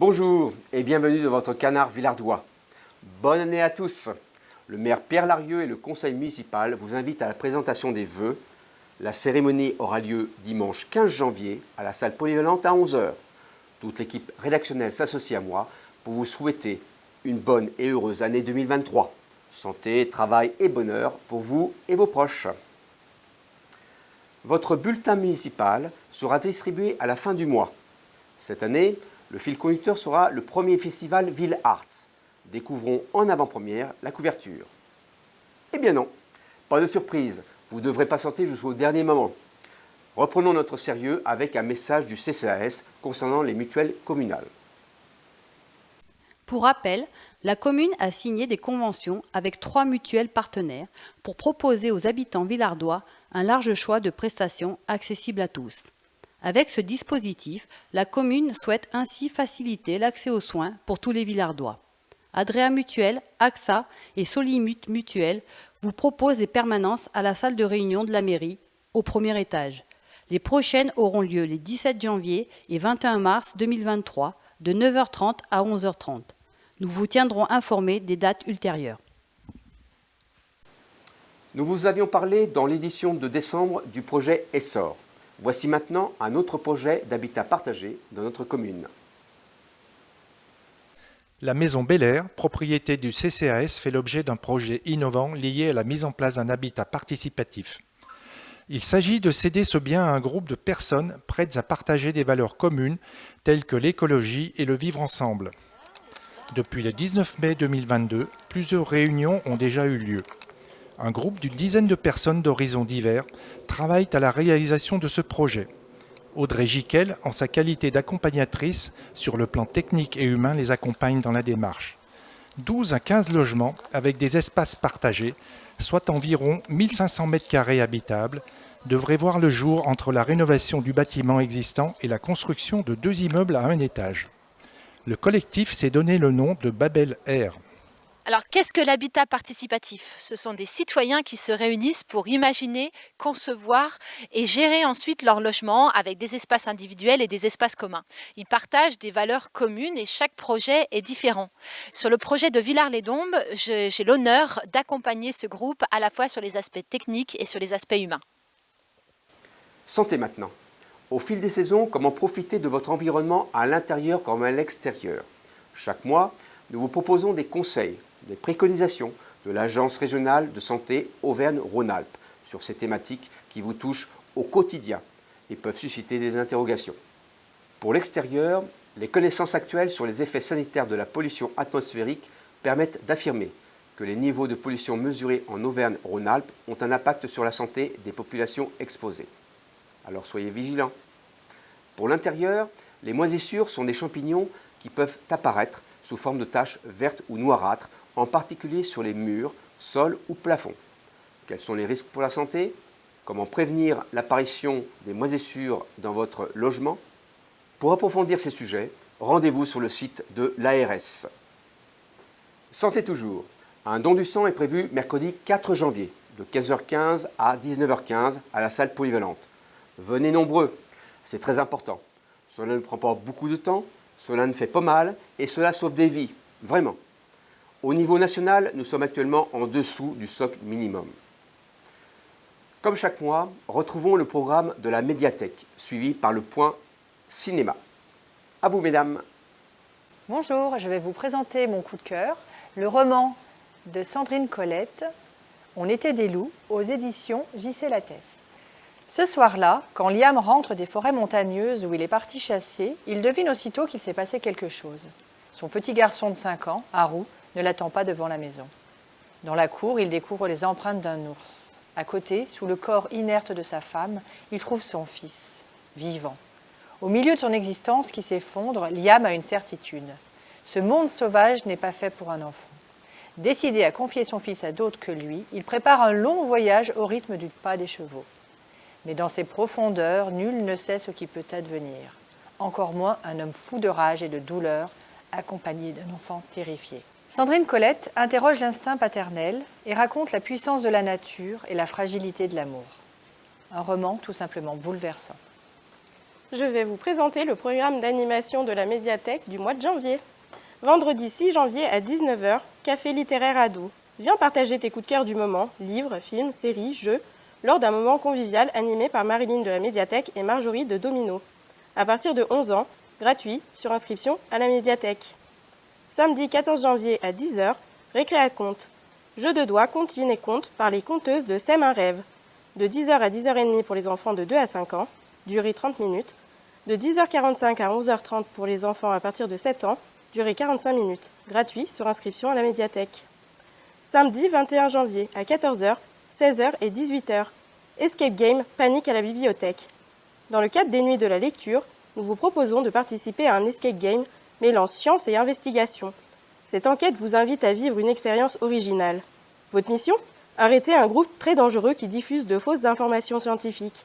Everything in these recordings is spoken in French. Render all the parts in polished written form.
Bonjour et bienvenue dans votre canard villardois. Bonne année à tous. Le maire Pierre Larieux et le conseil municipal vous invitent à la présentation des vœux. La cérémonie aura lieu dimanche 15 janvier à la salle polyvalente à 11 h. Toute l'équipe rédactionnelle s'associe à moi pour vous souhaiter une bonne et heureuse année 2023. Santé, travail et bonheur pour vous et vos proches. Votre bulletin municipal sera distribué à la fin du mois. Cette année, le fil conducteur sera le premier festival Ville Arts. Découvrons en avant-première la couverture. Eh bien non, pas de surprise, vous devrez patienter jusqu'au dernier moment. Reprenons notre sérieux avec un message du CCAS concernant les mutuelles communales. Pour rappel, la commune a signé des conventions avec 3 mutuelles partenaires pour proposer aux habitants villardois un large choix de prestations accessibles à tous. Avec ce dispositif, la commune souhaite ainsi faciliter l'accès aux soins pour tous les villardois. Adrea Mutuelle, AXA et Solimut Mutuelle vous proposent des permanences à la salle de réunion de la mairie, au premier étage. Les prochaines auront lieu les 17 janvier et 21 mars 2023, de 9 h 30 à 11 h 30. Nous vous tiendrons informés des dates ultérieures. Nous vous avions parlé dans l'édition de décembre du projet Essor. Voici maintenant un autre projet d'habitat partagé dans notre commune. La maison Bel Air, propriété du CCAS, fait l'objet d'un projet innovant lié à la mise en place d'un habitat participatif. Il s'agit de céder ce bien à un groupe de personnes prêtes à partager des valeurs communes telles que l'écologie et le vivre ensemble. Depuis le 19 mai 2022, plusieurs réunions ont déjà eu lieu. Un groupe d'une dizaine de personnes d'horizons divers travaille à la réalisation de ce projet. Audrey Jiquel, en sa qualité d'accompagnatrice sur le plan technique et humain, les accompagne dans la démarche. 12 à 15 logements avec des espaces partagés, soit environ 1500 m² habitables, devraient voir le jour entre la rénovation du bâtiment existant et la construction de 2 immeubles à un étage. Le collectif s'est donné le nom de Babel Air. Alors, qu'est-ce que l'habitat participatif? Ce sont des citoyens qui se réunissent pour imaginer, concevoir et gérer ensuite leur logement avec des espaces individuels et des espaces communs. Ils partagent des valeurs communes et chaque projet est différent. Sur le projet de Villars-les-Dombes, j'ai l'honneur d'accompagner ce groupe à la fois sur les aspects techniques et sur les aspects humains. Santé maintenant. Au fil des saisons, comment profiter de votre environnement à l'intérieur comme à l'extérieur. Chaque mois, nous vous proposons des conseils, des préconisations de l'Agence régionale de santé Auvergne-Rhône-Alpes sur ces thématiques qui vous touchent au quotidien et peuvent susciter des interrogations. Pour l'extérieur, les connaissances actuelles sur les effets sanitaires de la pollution atmosphérique permettent d'affirmer que les niveaux de pollution mesurés en Auvergne-Rhône-Alpes ont un impact sur la santé des populations exposées. Alors soyez vigilants. Pour l'intérieur, les moisissures sont des champignons qui peuvent apparaître sous forme de taches vertes ou noirâtres, en particulier sur les murs, sols ou plafonds. Quels sont les risques pour la santé? Comment prévenir l'apparition des moisissures dans votre logement? Pour approfondir ces sujets, rendez-vous sur le site de l'ARS. Santé toujours. Un don du sang est prévu mercredi 4 janvier, de 15h15 à 19h15 à la salle polyvalente. Venez nombreux, c'est très important. Cela ne prend pas beaucoup de temps, cela ne fait pas mal et cela sauve des vies, vraiment. Au niveau national, nous sommes actuellement en dessous du socle minimum. Comme chaque mois, retrouvons le programme de la médiathèque, suivi par le point cinéma. À vous, mesdames. Bonjour, je vais vous présenter mon coup de cœur, le roman de Sandrine Colette, On était des loups, aux éditions J.C. Lattès. Ce soir-là, quand Liam rentre des forêts montagneuses où il est parti chasser, il devine aussitôt qu'il s'est passé quelque chose. Son petit garçon de 5 ans, Haru, ne l'attend pas devant la maison. Dans la cour, il découvre les empreintes d'un ours. À côté, sous le corps inerte de sa femme, il trouve son fils, vivant. Au milieu de son existence qui s'effondre, Liam a une certitude. Ce monde sauvage n'est pas fait pour un enfant. Décidé à confier son fils à d'autres que lui, il prépare un long voyage au rythme du pas des chevaux. Mais dans ses profondeurs, nul ne sait ce qui peut advenir. Encore moins un homme fou de rage et de douleur, accompagné d'un enfant terrifié. Sandrine Colette interroge l'instinct paternel et raconte la puissance de la nature et la fragilité de l'amour. Un roman tout simplement bouleversant. je vais vous présenter le programme d'animation de la médiathèque du mois de janvier. Vendredi 6 janvier à 19 h, café littéraire ado. Viens partager tes coups de cœur du moment, livres, films, séries, jeux, lors d'un moment convivial animé par Marilyn de la médiathèque et Marjorie de Domino. À partir de 11 ans, gratuit, sur inscription à la médiathèque. Samedi 14 janvier à 10 h, récré à conte. Jeux de doigts, comptines et contes par les conteuses de Sème un rêve. De 10 h à 10 h 30 pour les enfants de 2 à 5 ans, durée 30 minutes. De 10 h 45 à 11 h 30 pour les enfants à partir de 7 ans, durée 45 minutes. Gratuit, sur inscription à la médiathèque. Samedi 21 janvier à 14 h, 16 h et 18 h. Escape Game, panique à la bibliothèque. Dans le cadre des nuits de la lecture, nous vous proposons de participer à un escape game mêlant science et investigation. Cette enquête vous invite à vivre une expérience originale. Votre mission ? Arrêter un groupe très dangereux qui diffuse de fausses informations scientifiques.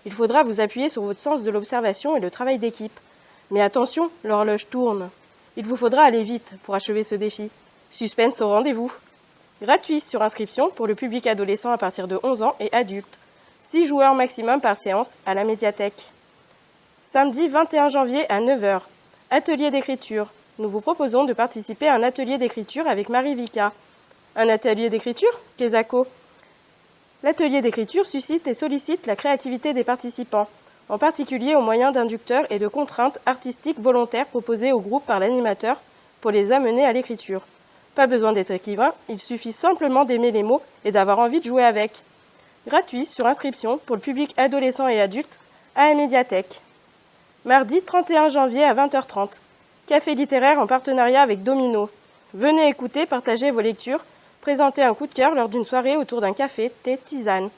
Il faudra vous appuyer sur votre sens de l'observation et le travail d'équipe. Mais attention, l'horloge tourne. Il vous faudra aller vite pour achever ce défi. Suspense au rendez-vous. Gratuit sur inscription pour le public adolescent à partir de 11 ans et adulte. 6 joueurs maximum par séance à la médiathèque. Samedi 21 janvier à 9 h. Atelier d'écriture. Nous vous proposons de participer à un atelier d'écriture avec Marie Vika. Un atelier d'écriture ? Kezako. L'atelier d'écriture suscite et sollicite la créativité des participants, en particulier au moyen d'inducteurs et de contraintes artistiques volontaires proposées au groupe par l'animateur pour les amener à l'écriture. Pas besoin d'être écrivain, il suffit simplement d'aimer les mots et d'avoir envie de jouer avec. Gratuit sur inscription pour le public adolescent et adulte à la médiathèque. Mardi 31 janvier à 20 h 30. Café littéraire en partenariat avec Domino. Venez écouter, partager vos lectures, présenter un coup de cœur lors d'une soirée autour d'un café, thé, tisane.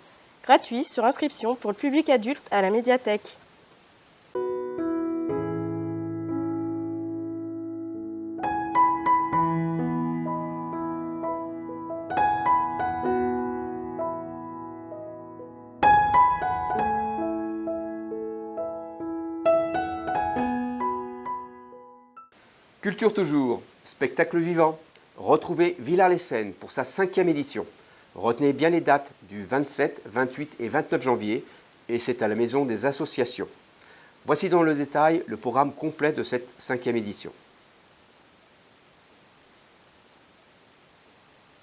Gratuit sur inscription pour le public adulte à la médiathèque. Culture toujours, spectacle vivant. Retrouvez Villars-les-Seines pour sa 5e édition. Retenez bien les dates du 27, 28 et 29 janvier et c'est à la Maison des Associations. Voici dans le détail le programme complet de cette 5e édition.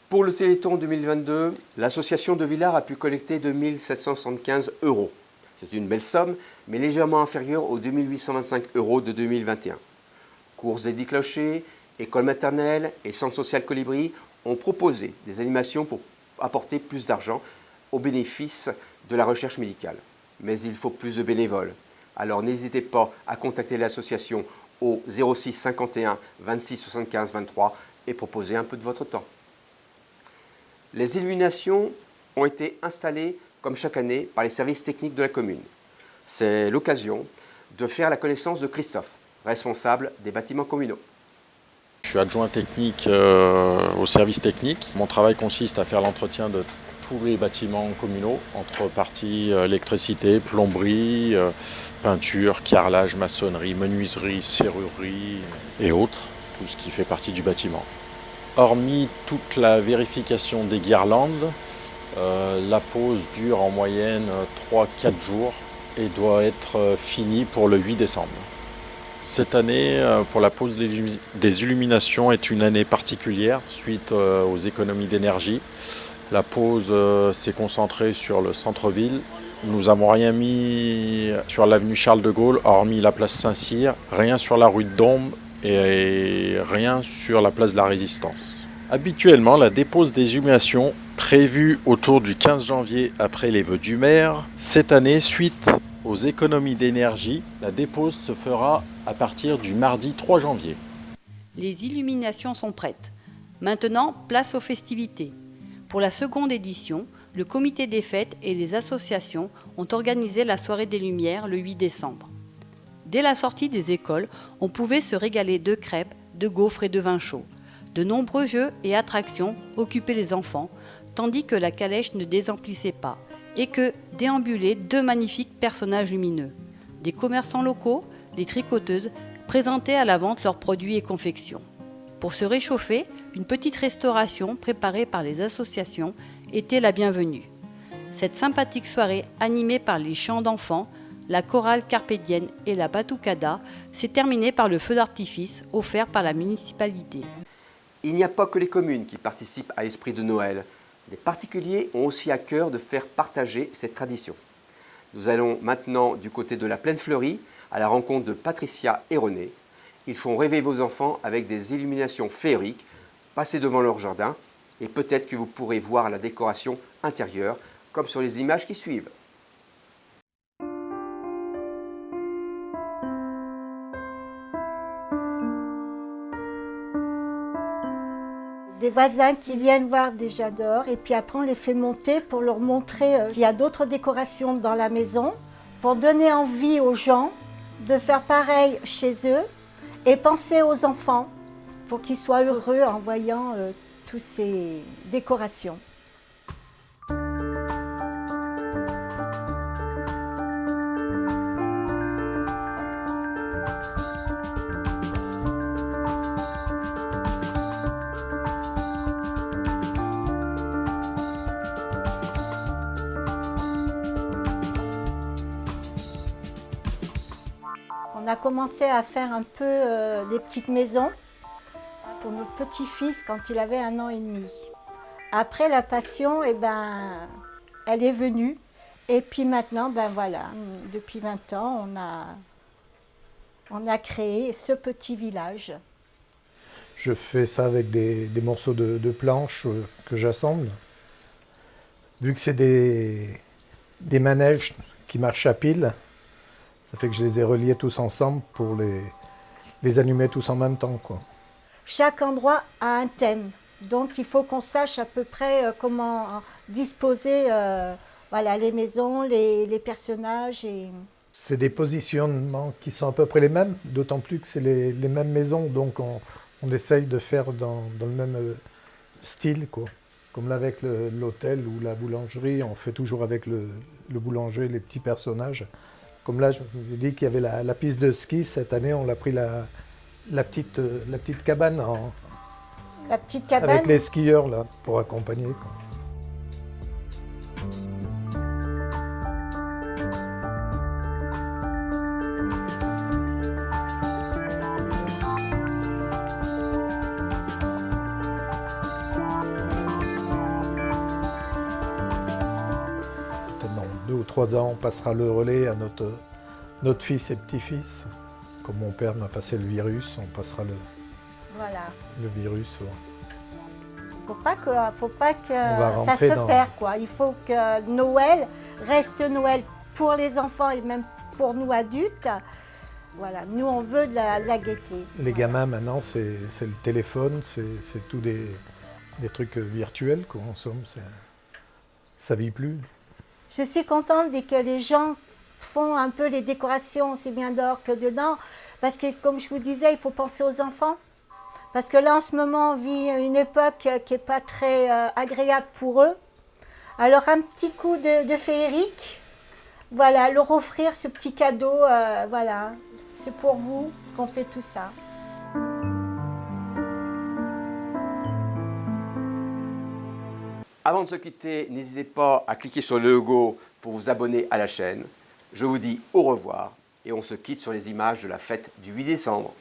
Pour le Téléthon 2022, l'association de Villars a pu collecter 2 775 €. C'est une belle somme, mais légèrement inférieure aux 2 825 € de 2021. Courses Eddie Clocher, école maternelle et centre social Colibri ont proposé des animations pour apporter plus d'argent au bénéfice de la recherche médicale. Mais il faut plus de bénévoles. Alors n'hésitez pas à contacter l'association au 06 51 26 75 23 et proposer un peu de votre temps. Les illuminations ont été installées comme chaque année par les services techniques de la commune. C'est l'occasion de faire la connaissance de Christophe, responsable des bâtiments communaux. Je suis adjoint technique au service technique. Mon travail consiste à faire l'entretien de tous les bâtiments communaux, entre parties électricité, plomberie, peinture, carrelage, maçonnerie, menuiserie, serrurerie et autres, tout ce qui fait partie du bâtiment. Hormis toute la vérification des guirlandes, la pose dure en moyenne 3-4 jours et doit être finie pour le 8 décembre. Cette année, pour la pose des illuminations, est une année particulière suite aux économies d'énergie. La pose s'est concentrée sur le centre-ville. Nous n'avons rien mis sur l'avenue Charles de Gaulle, hormis la place Saint-Cyr, rien sur la rue de Dombes et rien sur la place de la Résistance. Habituellement, la dépose des illuminations, prévue autour du 15 janvier après les vœux du maire, cette année, suite aux économies d'énergie, la dépose se fera à partir du mardi 3 janvier. Les illuminations sont prêtes. Maintenant, place aux festivités. Pour la seconde édition, le comité des fêtes et les associations ont organisé la soirée des Lumières le 8 décembre. Dès la sortie des écoles, on pouvait se régaler de crêpes, de gaufres et de vin chaud. De nombreux jeux et attractions occupaient les enfants, tandis que la calèche ne désemplissait pas et que déambulaient 2 magnifiques personnages lumineux. Des commerçants locaux, les tricoteuses, présentaient à la vente leurs produits et confections. Pour se réchauffer, une petite restauration préparée par les associations était la bienvenue. Cette sympathique soirée animée par les chants d'enfants, la chorale carpédienne et la batucada s'est terminée par le feu d'artifice offert par la municipalité. Il n'y a pas que les communes qui participent à l'esprit de Noël. Les particuliers ont aussi à cœur de faire partager cette tradition. Nous allons maintenant du côté de la Plaine Fleurie à la rencontre de Patricia et René. Ils font rêver vos enfants avec des illuminations féeriques. Passez devant leur jardin et peut-être que vous pourrez voir la décoration intérieure comme sur les images qui suivent. Des voisins qui viennent voir déjà dehors et puis après on les fait monter pour leur montrer qu'il y a d'autres décorations dans la maison, pour donner envie aux gens de faire pareil chez eux et penser aux enfants pour qu'ils soient heureux en voyant toutes ces décorations. On a commencé à faire un peu des petites maisons pour notre petit-fils quand il avait 1 an et demi. Après la passion, elle est venue. Et puis maintenant, voilà, depuis 20 ans, on a créé ce petit village. Je fais ça avec des morceaux de planches que j'assemble. Vu que c'est des manèges qui marchent à pile, ça fait que je les ai reliés tous ensemble pour les allumer tous en même temps, quoi. Chaque endroit a un thème, donc il faut qu'on sache à peu près comment disposer voilà, les maisons, les personnages. C'est des positionnements qui sont à peu près les mêmes, d'autant plus que c'est les mêmes maisons, donc on essaye de faire dans le même style, quoi. Comme là avec l'hôtel ou la boulangerie, on fait toujours avec le boulanger les petits personnages. Comme là, je vous ai dit qu'il y avait la piste de ski. Cette année, on a pris la petite cabane, La petite cabane avec les skieurs là, pour accompagner, quoi. Dans 2 ou 3 ans, on passera le relais à notre fils et petit-fils. Comme mon père m'a passé le virus, on passera le virus. Faut pas que va ça rentrer se perd, quoi. Il faut que Noël reste Noël pour les enfants et même pour nous adultes. Voilà, nous on veut de la gaieté. Les gamins maintenant, c'est le téléphone, c'est tout des trucs virtuels, quoi, en somme. Ça vit plus. Je suis contente dès que les gens font un peu les décorations, aussi bien dehors que dedans, parce que comme je vous disais, il faut penser aux enfants. Parce que là, en ce moment, on vit une époque qui n'est pas très agréable pour eux. Alors, un petit coup de féerique, voilà, leur offrir ce petit cadeau, voilà, c'est pour vous qu'on fait tout ça. Avant de se quitter, n'hésitez pas à cliquer sur le logo pour vous abonner à la chaîne. Je vous dis au revoir et on se quitte sur les images de la fête du 8 décembre.